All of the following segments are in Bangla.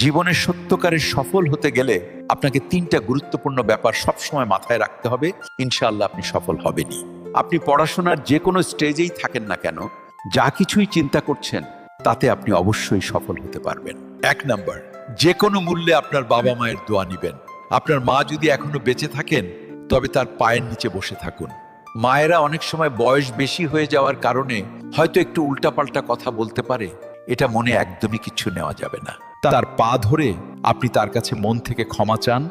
জীবনে সত্যকারের সফল হতে গেলে আপনাকে তিনটা গুরুত্বপূর্ণ ব্যাপার সবসময় মাথায় রাখতে হবে। ইনশাআল্লাহ আপনি সফল হবেনই। আপনি পড়াশোনার যে কোনো স্টেজেই থাকেন না কেন, যা কিছুই চিন্তা করছেন তাতে আপনি অবশ্যই সফল হতে পারবেন। 1 নাম্বার, যে কোনো মূল্যে আপনার বাবা মায়ের দোয়া নিবেন। আপনার মা যদি এখনো বেঁচে থাকেন তবে তার পায়ের নিচে বসে থাকুন। মায়েরা অনেক সময় বয়স বেশি হয়ে যাওয়ার কারণে হয়তো একটু উল্টাপাল্টা কথা বলতে পারে, এটা মনে একদমই কিছু নেওয়া যাবে না। তার পা ধরে আপনি তার কাছে মন থেকে ক্ষমা চান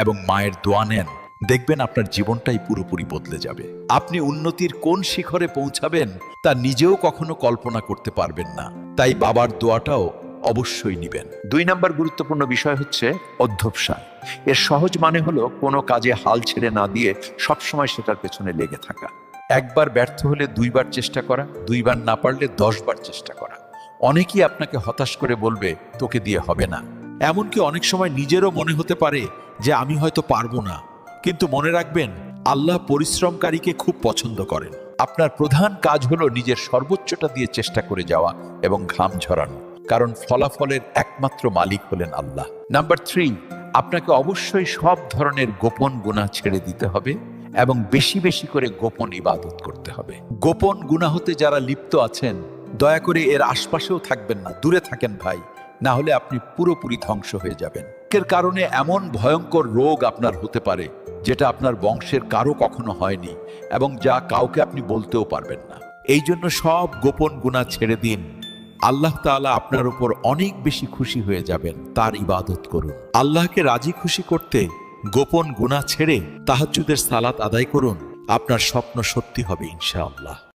এবং মায়ের দোয়া নেন, দেখবেন আপনার জীবনটাই পুরোপুরি বদলে যাবে। আপনি উন্নতির কোন শিখরে পৌঁছাবেন তা নিজেও কখনো কল্পনা করতে পারবেন না, তাই বাবার দোয়াটাও অবশ্যই নিবেন। 2 নাম্বার গুরুত্বপূর্ণ বিষয় হচ্ছে অধ্যবসায়। এর সহজ মানে হলো কোনো কাজে হাল ছেড়ে না দিয়ে সবসময় সেটার পেছনে লেগে থাকা। একবার ব্যর্থ হলে 2 বার চেষ্টা করা, 2 বার না পারলে 10 বার চেষ্টা করা। অনেকেই আপনাকে হতাশ করে বলবে তোকে দিয়ে হবে না। এমনকি অনেক সময় নিজেরও মনে হতে পারে যে আমি হয়তো পারবো না, কিন্তু মনে রাখবেন আল্লাহ পরিশ্রমকারীকে খুব পছন্দ করেন। আপনার প্রধান কাজ হলো নিজের সর্বোচ্চটা দিয়ে চেষ্টা করে যাওয়া এবং ঘাম ঝরানো, কারণ ফলাফলের একমাত্র মালিক হলেন আল্লাহ। নাম্বার 3, আপনাকে অবশ্যই সব ধরনের গোপন গুনাহ ছেড়ে দিতে হবে এবং বেশি বেশি করে গোপন ইবাদত করতে হবে। গোপন গুনাহতে যারা লিপ্ত আছেন দয়া করে এর আশপাশেও থাকবেন না, দূরে থাকেন ভাই, না হলে আপনি পুরোপুরি ধ্বংস হয়ে যাবেন। এর কারণে এমন ভয়ঙ্কর রোগ আপনার হতে পারে যেটা আপনার বংশের কারো কখনো হয়নি এবং যা কাউকে আপনি বলতেও পারবেন না। এই জন্য সব গোপন গুনাহ ছেড়ে দিন। আল্লাহ তাআলা আপনার উপর অনেক বেশি খুশি হয়ে যাবেন। তার ইবাদত করুন। আল্লাহকে রাজি খুশি করতে গোপন গুনাহ ছেড়ে তাহাজ্জুদের সালাত আদায় করুন। আপনার স্বপ্ন সত্যি হবে ইনশাআল্লাহ।